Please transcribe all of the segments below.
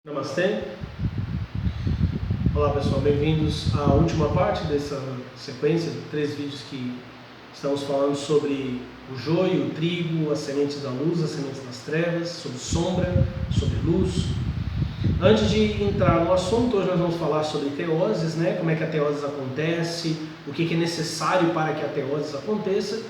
Namastê. Olá pessoal, bem-vindos à última parte dessa sequência de 3 vídeos que estamos falando sobre o joio, o trigo, as sementes da luz, as sementes das trevas, sobre sombra, sobre luz. Antes de entrar no assunto, hoje nós vamos falar sobre teoses, como é que a teoses acontece, o que é necessário para que a teoses aconteça.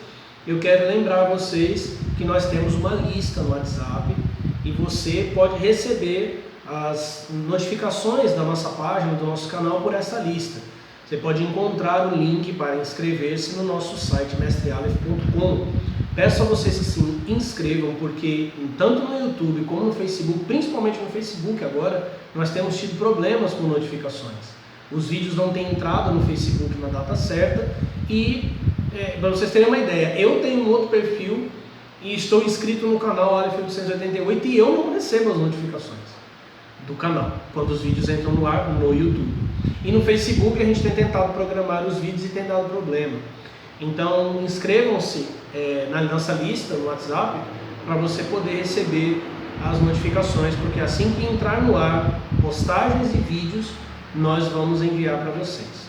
Eu quero lembrar vocês que nós temos uma lista no WhatsApp e você pode receber as notificações da nossa página, do nosso canal por essa lista. Você pode encontrar o link para inscrever-se no nosso site mestrealef.com. Peço a vocês que se inscrevam, porque tanto no YouTube como no Facebook, principalmente no Facebook agora, nós temos tido problemas com notificações. Os vídeos não têm entrado no Facebook na data certa e, para vocês terem uma ideia, eu tenho um outro perfil e estou inscrito no canal Aleph 888 e eu não recebo as notificações do canal, quando os vídeos entram no ar no YouTube. E no Facebook a gente tem tentado programar os vídeos e tem dado problema. Então inscrevam-se na nossa lista no WhatsApp para você poder receber as notificações, porque assim que entrar no ar postagens e vídeos, nós vamos enviar para vocês.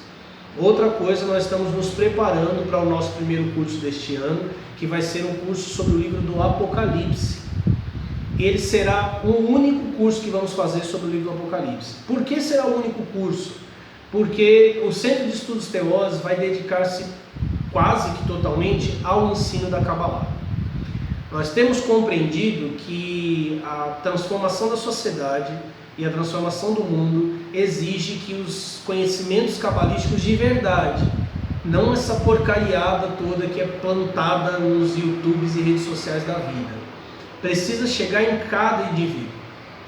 Outra coisa, nós estamos nos preparando para o nosso primeiro curso deste ano, que vai ser um curso sobre o livro do Apocalipse. Ele será o único curso que vamos fazer sobre o livro do Apocalipse. Por que será o único curso? Porque o Centro de Estudos Teoses vai dedicar-se quase que totalmente ao ensino da Kabbalah. Nós temos compreendido que a transformação da sociedade e a transformação do mundo exige que os conhecimentos cabalísticos de verdade, não essa porcariada toda que é plantada nos YouTubes e redes sociais da vida, precisa chegar em cada indivíduo,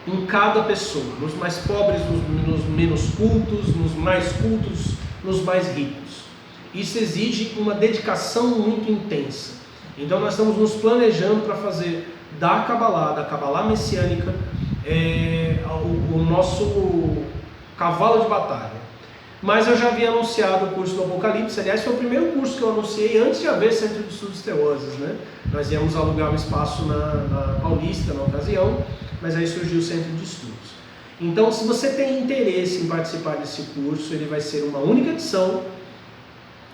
em cada pessoa, nos mais pobres, nos menos cultos, nos mais cultos, nos mais ricos. Isso exige uma dedicação muito intensa. Então nós estamos nos planejando para fazer da Kabbalah messiânica, o nosso cavalo de batalha. Mas eu já havia anunciado o curso do Apocalipse. Aliás, foi o primeiro curso que eu anunciei antes de haver Centro de Estudos Teoses, Nós íamos alugar um espaço na Paulista na ocasião, mas aí surgiu o Centro de Estudos. Então, se você tem interesse em participar desse curso, ele vai ser uma única edição.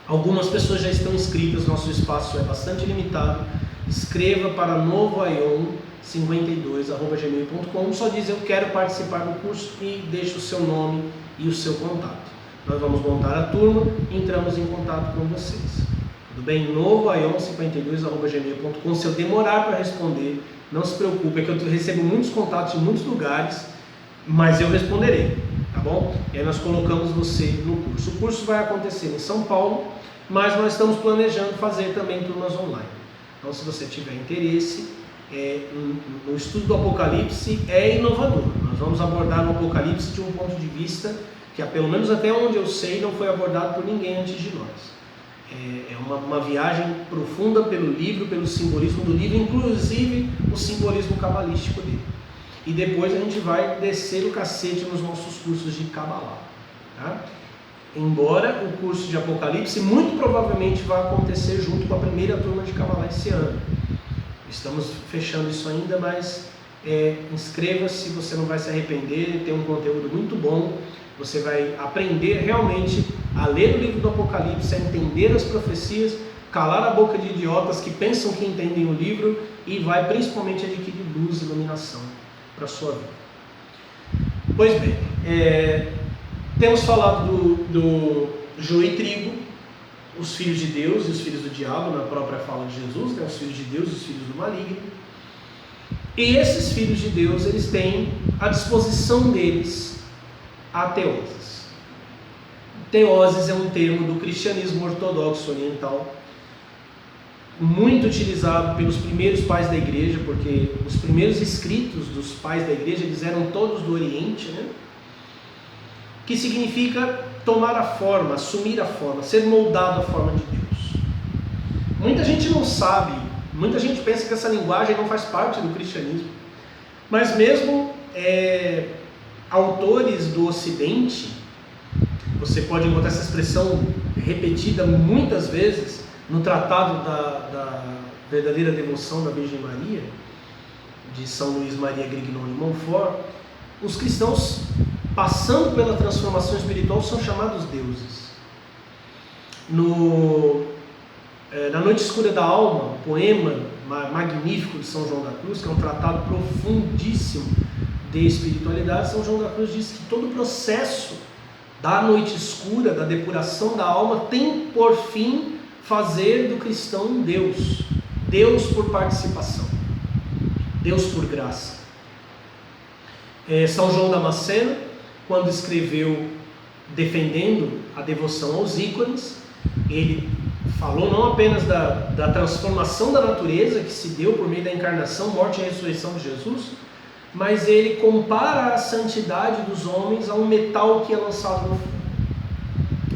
Algumas pessoas já estão inscritas, nosso espaço é bastante limitado. Escreva para novoaion52@gmail.com, só diz eu quero participar do curso e deixe o seu nome e o seu contato. Nós vamos montar a turma e entramos em contato com vocês. Tudo bem? novoaion52@gmail.com. Se eu demorar para responder, não se preocupe, é que eu recebo muitos contatos de muitos lugares, mas eu responderei, tá bom? E aí nós colocamos você no curso. O curso vai acontecer em São Paulo, mas nós estamos planejando fazer também turmas online. Então, se você tiver interesse, no estudo do Apocalipse é inovador. Nós vamos abordar o Apocalipse de um ponto de vista que, pelo menos até onde eu sei, não foi abordado por ninguém antes de nós. É uma viagem profunda pelo livro, pelo simbolismo do livro, inclusive o simbolismo cabalístico dele. E depois a gente vai descer o cacete nos nossos cursos de Kabbalah, tá? Embora o curso de Apocalipse muito provavelmente vá acontecer junto com a primeira turma de Kabbalah esse ano. Estamos fechando isso ainda, mas inscreva-se, você não vai se arrepender, tem um conteúdo muito bom. Você vai aprender realmente a ler o livro do Apocalipse, a entender as profecias, calar a boca de idiotas que pensam que entendem o livro e vai principalmente adquirir luz e iluminação para a sua vida. Pois bem, temos falado do joio e trigo, os filhos de Deus e os filhos do diabo, na própria fala de Jesus, os filhos de Deus e os filhos do maligno. E esses filhos de Deus, eles têm à disposição deles a teoses. Teoses é um termo do cristianismo ortodoxo oriental, muito utilizado pelos primeiros pais da igreja, porque os primeiros escritos dos pais da igreja, eles eram todos do Oriente, que significa tomar a forma, assumir a forma, ser moldado à forma de Deus. Muita gente não sabe, muita gente pensa que essa linguagem não faz parte do cristianismo, mas mesmo autores do Ocidente, você pode encontrar essa expressão repetida muitas vezes no Tratado da Verdadeira Devoção da Virgem Maria, de São Luís Maria Grignon de Montfort, os cristãos, passando pela transformação espiritual, são chamados deuses. Na Noite Escura da Alma, um poema magnífico de São João da Cruz, que é um tratado profundíssimo de espiritualidade, São João da Cruz diz que todo o processo da noite escura, da depuração da alma, tem por fim fazer do cristão um Deus. Deus por participação, Deus por graça. São João Damasceno, quando escreveu defendendo a devoção aos ícones, ele falou não apenas da transformação da natureza que se deu por meio da encarnação, morte e ressurreição de Jesus, mas ele compara a santidade dos homens a um metal que é lançado no fogo.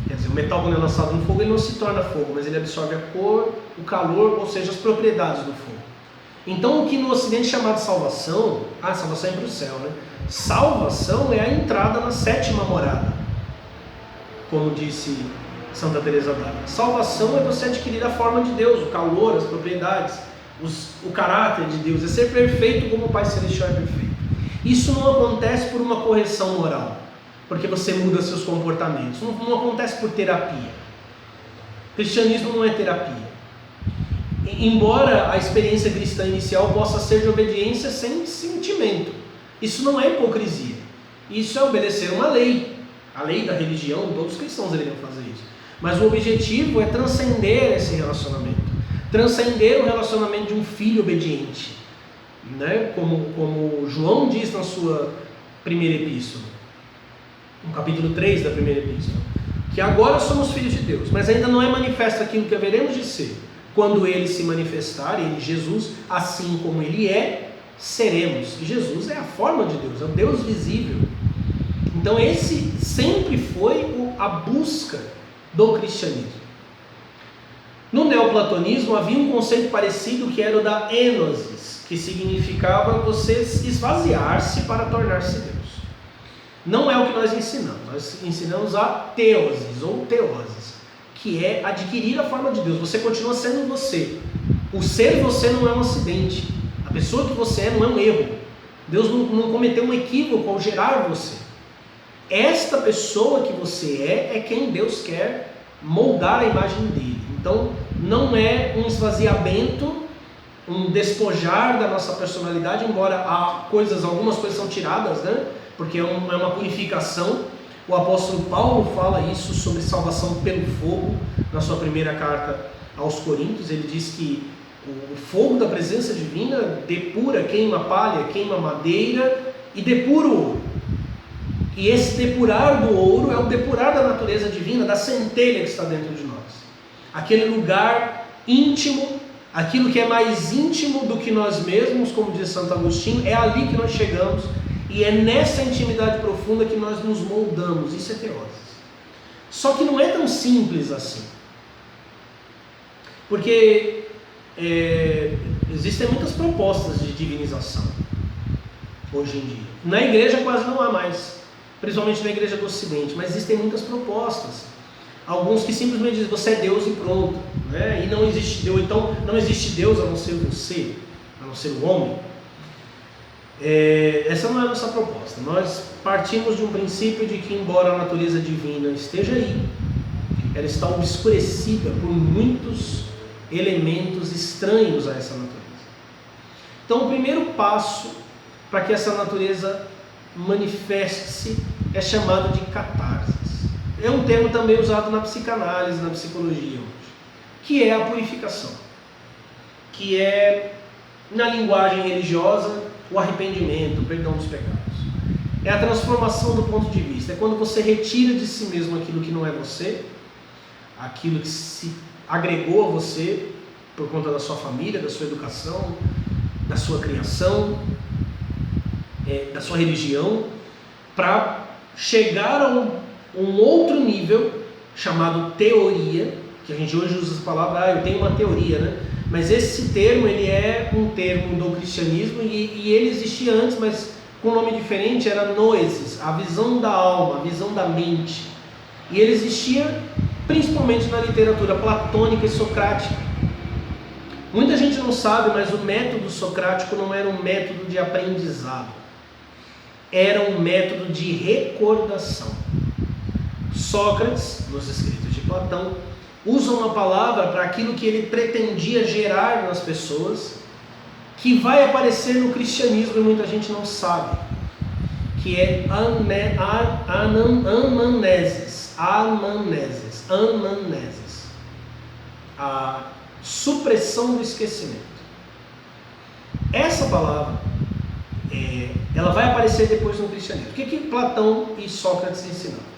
Quer dizer, o metal, quando é lançado no fogo, ele não se torna fogo, mas ele absorve a cor, o calor, ou seja, as propriedades do fogo. Então, o que no Ocidente é chamado de salvação, salvação é para o céu, né? Salvação é a entrada na sétima morada, como disse Santa Teresa d'Ávila. Salvação é você adquirir a forma de Deus, o calor, as propriedades, o caráter de Deus, é ser perfeito como o Pai Celestial é perfeito. Isso não acontece por uma correção moral, porque você muda seus comportamentos, não acontece por terapia. O cristianismo não é terapia. Embora a experiência cristã inicial possa ser de obediência sem sentimento, isso não é hipocrisia, isso é obedecer uma lei, a lei da religião. Todos os cristãos deveriam fazer isso, mas o objetivo é transcender esse relacionamento, transcender o relacionamento de um filho obediente, né? Como João diz na sua primeira epístola, no capítulo 3 da primeira epístola, que agora somos filhos de Deus, mas ainda não é manifesto aquilo que haveremos de ser. Quando ele se manifestar, ele, Jesus, assim como ele é, seremos. E Jesus é a forma de Deus, é o Deus visível. Então esse sempre foi a busca do cristianismo. No neoplatonismo havia um conceito parecido, que era o da ênosis, que significava você esvaziar-se para tornar-se Deus. Não é o que nós ensinamos a teosis ou teoses, que é adquirir a forma de Deus. Você continua sendo você. O ser você não é um acidente. A pessoa que você é não é um erro. Deus não cometeu um equívoco ao gerar você. Esta pessoa que você é quem Deus quer moldar a imagem dele. Então não é um esvaziamento, um despojar da nossa personalidade, embora algumas coisas são tiradas, né? Porque é uma purificação. O apóstolo Paulo fala isso sobre salvação pelo fogo, na sua primeira carta aos Coríntios. Ele diz que o fogo da presença divina depura, queima palha, queima madeira e depura o ouro. E esse depurar do ouro é o depurar da natureza divina, da centelha que está dentro de nós. Aquele lugar íntimo, aquilo que é mais íntimo do que nós mesmos, como diz Santo Agostinho, é ali que nós chegamos. E é nessa intimidade profunda que nós nos moldamos. Isso é teoses. Só que não é tão simples assim. Porque existem muitas propostas de divinização hoje em dia. Na igreja quase não há mais, principalmente na igreja do Ocidente, mas existem muitas propostas. Alguns que simplesmente dizem, você é Deus e pronto, né? E não existe Deus, então não existe Deus a não ser você, a não ser o homem. Essa não é a nossa proposta. Nós partimos de um princípio de que, embora a natureza divina esteja aí, ela está obscurecida por muitos elementos estranhos a essa natureza. Então o primeiro passo para que essa natureza manifeste-se é chamado de catarse. É um termo também usado na psicanálise, na psicologia hoje, que é a purificação, que é, na linguagem religiosa, o arrependimento, o perdão dos pecados. É a transformação do ponto de vista, é quando você retira de si mesmo aquilo que não é você, aquilo que se agregou a você por conta da sua família, da sua educação, da sua criação, da sua religião, para chegar a um outro nível chamado teoria, que a gente hoje usa a palavra, eu tenho uma teoria, né? Mas esse termo, ele é um termo do cristianismo e ele existia antes, mas com um nome diferente, era noesis, a visão da alma, a visão da mente. E ele existia principalmente na literatura platônica e socrática. Muita gente não sabe, mas o método socrático não era um método de aprendizado. era um método de recordação. Sócrates, nos escritos de Platão, usa uma palavra para aquilo que ele pretendia gerar nas pessoas, que vai aparecer no cristianismo e muita gente não sabe, que é anamnesis, a supressão do esquecimento. Essa palavra, ela vai aparecer depois no cristianismo. O que Platão e Sócrates ensinaram?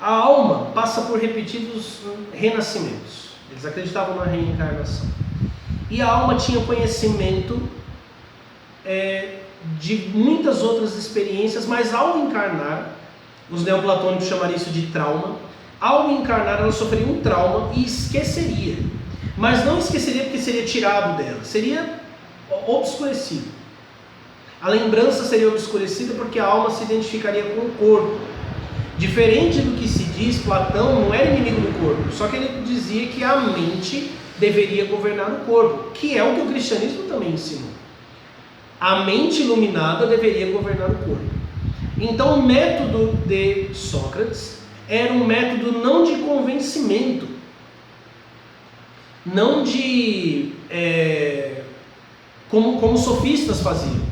A alma passa por repetidos renascimentos. Eles acreditavam na reencarnação. E a alma tinha conhecimento de muitas outras experiências, mas ao encarnar, os neoplatônicos chamariam isso de trauma, ao encarnar ela sofreria um trauma e esqueceria. Mas não esqueceria porque seria tirado dela, seria obscurecido. A lembrança seria obscurecida porque a alma se identificaria com o corpo. Diferente do que se diz, Platão não era inimigo do corpo, só que ele dizia que a mente deveria governar o corpo, que é o que o cristianismo também ensinou. A mente iluminada deveria governar o corpo. Então o método de Sócrates era um método não de convencimento, não de como sofistas faziam,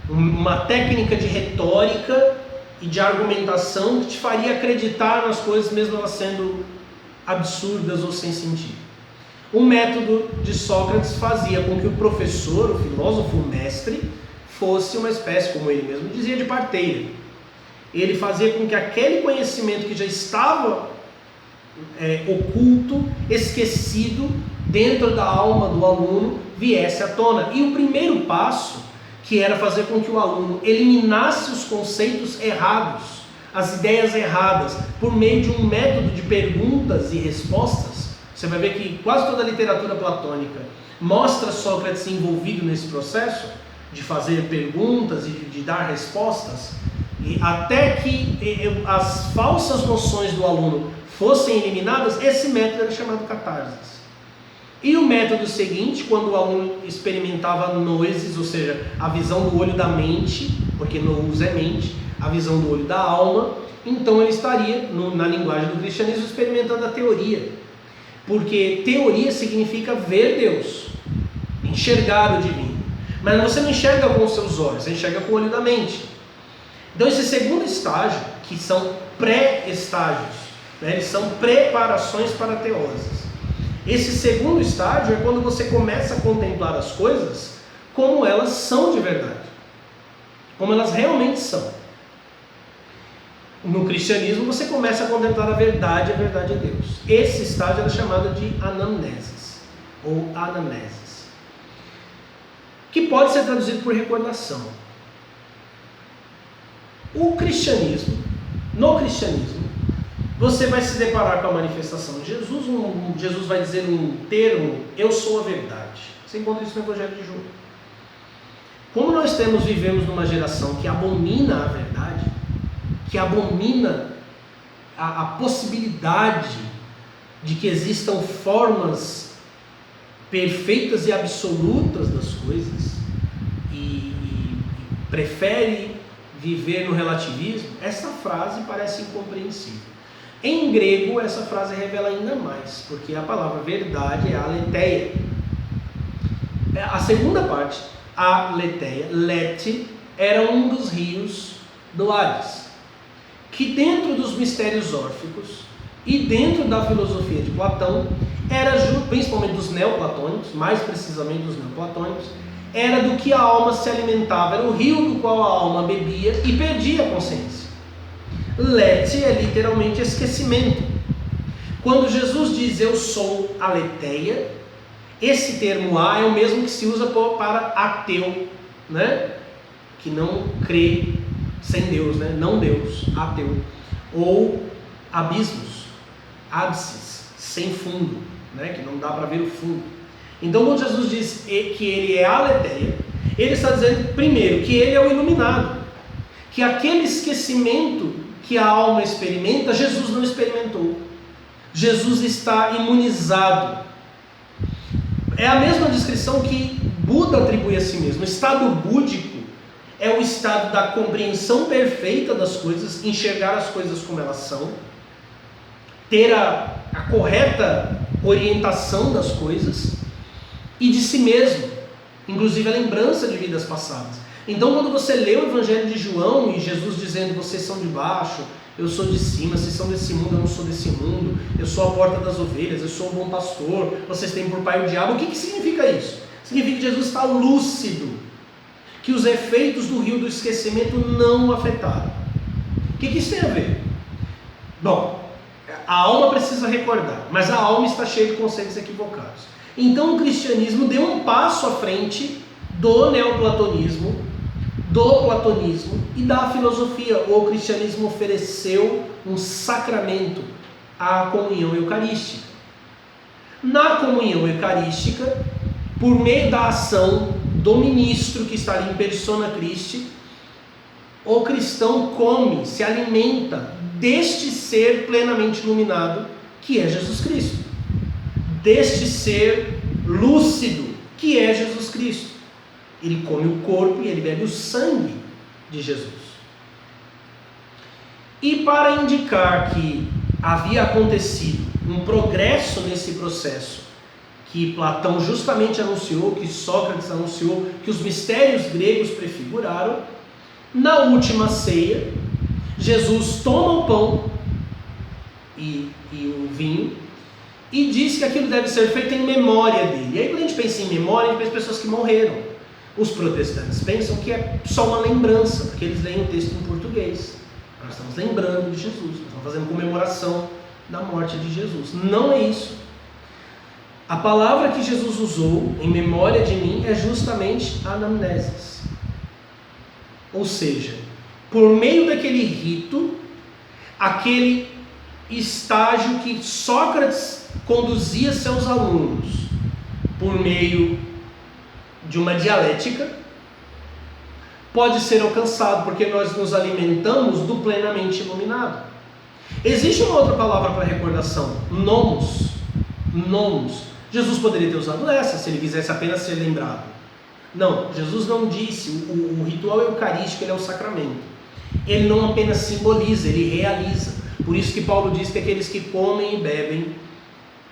uma técnica de retórica e de argumentação que te faria acreditar nas coisas mesmo elas sendo absurdas ou sem sentido. O método de Sócrates fazia com que o professor, o filósofo, o mestre, fosse uma espécie, como ele mesmo dizia, de parteira. Ele fazia com que aquele conhecimento que já estava oculto, esquecido dentro da alma do aluno, viesse à tona. E o primeiro passo, que era fazer com que o aluno eliminasse os conceitos errados, as ideias erradas, por meio de um método de perguntas e respostas. Você vai ver que quase toda a literatura platônica mostra Sócrates envolvido nesse processo de fazer perguntas e de dar respostas, e até que as falsas noções do aluno fossem eliminadas. Esse método era chamado catarsis. E o método seguinte, quando o aluno experimentava noesis, ou seja, a visão do olho da mente, porque nous é mente, a visão do olho da alma, então ele estaria, na linguagem do cristianismo, experimentando a teoria. Porque teoria significa ver Deus, enxergar o divino. Mas você não enxerga com os seus olhos, você enxerga com o olho da mente. Então esse segundo estágio, que são pré-estágios, eles são preparações para a teoses. Esse segundo estágio é quando você começa a contemplar as coisas como elas são de verdade, como elas realmente são. No cristianismo você começa a contemplar a verdade é Deus. Esse estágio é chamado de anamnesis, ou anamnesis, que pode ser traduzido por recordação. No cristianismo, você vai se deparar com a manifestação de Jesus. Jesus vai dizer um termo: eu sou a verdade. Você encontra isso no Evangelho de João. Como nós vivemos numa geração que abomina a verdade, que abomina a possibilidade de que existam formas perfeitas e absolutas das coisas, e prefere viver no relativismo, essa frase parece incompreensível. Em grego, essa frase revela ainda mais, porque a palavra verdade é aletheia. A segunda parte, aletheia, lete, era um dos rios do Hades, que dentro dos mistérios órficos e dentro da filosofia de Platão, era principalmente dos neoplatônicos, mais precisamente dos neoplatônicos, era do que a alma se alimentava, era o rio do qual a alma bebia e perdia a consciência. Lete é literalmente esquecimento. Quando Jesus diz eu sou aletheia, esse termo a é o mesmo que se usa para ateu, né? Que não crê sem Deus, né? Não Deus, ateu. Ou abismos, ábices, sem fundo, né? Que não dá para ver o fundo. Então quando Jesus diz que ele é aletheia, ele está dizendo primeiro que ele é o iluminado, que aquele esquecimento que a alma experimenta, Jesus não experimentou. Jesus está imunizado. É a mesma descrição que Buda atribui a si mesmo. O estado búdico é o estado da compreensão perfeita das coisas, enxergar as coisas como elas são, ter a correta orientação das coisas e de si mesmo, inclusive a lembrança de vidas passadas. Então, quando você lê o Evangelho de João e Jesus dizendo: vocês são de baixo, eu sou de cima, vocês são desse mundo, eu não sou desse mundo, eu sou a porta das ovelhas, eu sou o bom pastor, vocês têm por pai o diabo. O que significa isso? Significa que Jesus está lúcido, que os efeitos do rio do esquecimento não o afetaram. O que isso tem a ver? Bom, a alma precisa recordar, mas a alma está cheia de conceitos equivocados. Então o cristianismo deu um passo à frente do neoplatonismo, do platonismo e da filosofia. O cristianismo ofereceu um sacramento, a comunhão eucarística. Na comunhão eucarística, por meio da ação do ministro que está ali em persona Christi, o cristão come, se alimenta deste ser plenamente iluminado que é Jesus Cristo, deste ser lúcido que é Jesus Cristo. Ele come o corpo e ele bebe o sangue de Jesus. E para indicar que havia acontecido um progresso nesse processo, que Platão justamente anunciou, que Sócrates anunciou, que os mistérios gregos prefiguraram, na última ceia, Jesus toma o pão e o vinho e diz que aquilo deve ser feito em memória dele. E aí, quando a gente pensa em memória, a gente pensa em pessoas que morreram. Os protestantes pensam que é só uma lembrança, porque eles leem o texto em português. Nós estamos lembrando de Jesus, nós estamos fazendo comemoração da morte de Jesus. Não é isso. A palavra que Jesus usou em memória de mim é justamente anamnesis. Ou seja, por meio daquele rito, aquele estágio que Sócrates conduzia seus alunos, por meio de uma dialética, pode ser alcançado, porque nós nos alimentamos do plenamente iluminado. Existe uma outra palavra para recordação, nomos. Nomos. Jesus poderia ter usado essa, se ele quisesse apenas ser lembrado. Não, Jesus não disse. O ritual eucarístico, ele é o sacramento. Ele não apenas simboliza, ele realiza. Por isso que Paulo diz que aqueles que comem e bebem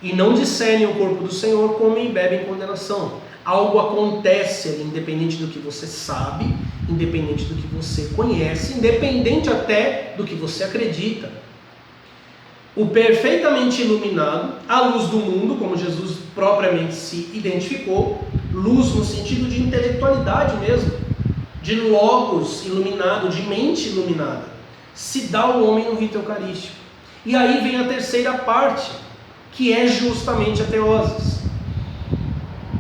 e não discernem o corpo do Senhor, comem e bebem em condenação. Algo acontece ali, independente do que você sabe, independente do que você conhece, independente até do que você acredita. O perfeitamente iluminado, a luz do mundo, como Jesus propriamente se identificou, luz no sentido de intelectualidade mesmo, de logos iluminado, de mente iluminada, se dá ao homem no rito eucarístico. E aí vem a terceira parte, que é justamente a teoses.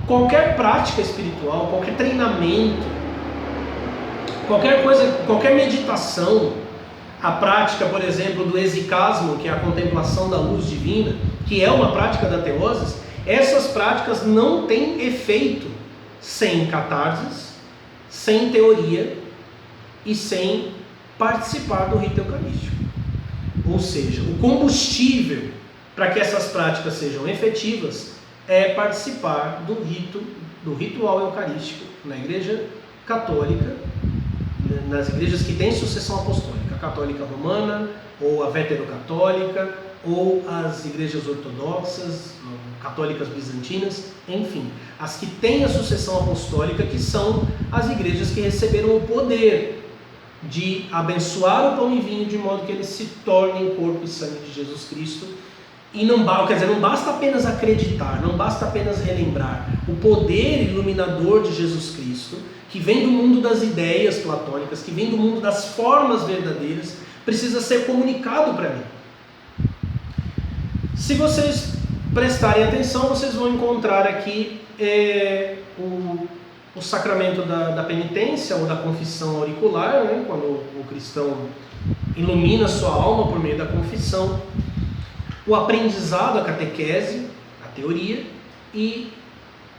Qualquer prática espiritual, qualquer treinamento, qualquer coisa, qualquer meditação, a prática, por exemplo, do exicasmo, que é a contemplação da luz divina, que é uma prática da teoses, essas práticas não têm efeito sem catarses, sem teoria e sem participar do rito eucarístico. Ou seja, o combustível para que essas práticas sejam efetivas é participar do ritual eucarístico na Igreja Católica, nas igrejas que têm sucessão apostólica, a católica romana, ou a veterocatólica, ou as igrejas ortodoxas, católicas bizantinas, enfim, as que têm a sucessão apostólica, que são as igrejas que receberam o poder de abençoar o pão e vinho de modo que eles se tornem corpo e sangue de Jesus Cristo. E não basta apenas acreditar, não basta apenas relembrar. O poder iluminador de Jesus Cristo, que vem do mundo das ideias platônicas, que vem do mundo das formas verdadeiras, precisa ser comunicado para mim. Se vocês prestarem atenção, vocês vão encontrar aqui o sacramento da penitência ou da confissão auricular, né? Quando o cristão ilumina sua alma por meio da confissão, o aprendizado, a catequese, a teoria, e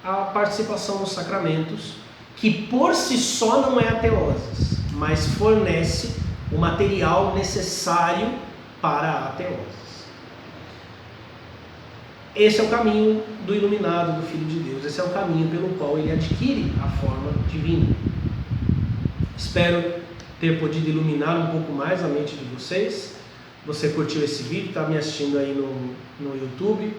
a participação nos sacramentos, que por si só não é a teoses, mas fornece o material necessário para a teoses. Esse é o caminho do iluminado, do Filho de Deus. Esse é o caminho pelo qual ele adquire a forma divina. Espero ter podido iluminar um pouco mais a mente de vocês. Você curtiu esse vídeo, está me assistindo aí no YouTube,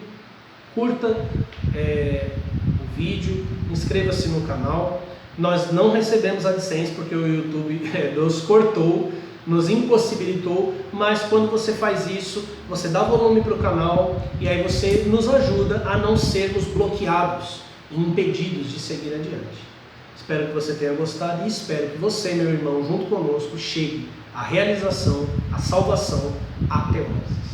curta o vídeo, inscreva-se no canal. Nós não recebemos AdSense porque o YouTube nos cortou, nos impossibilitou, mas quando você faz isso, você dá volume para o canal e aí você nos ajuda a não sermos bloqueados e impedidos de seguir adiante. Espero que você tenha gostado e espero que você, meu irmão, junto conosco, chegue à realização, à salvação, até mais.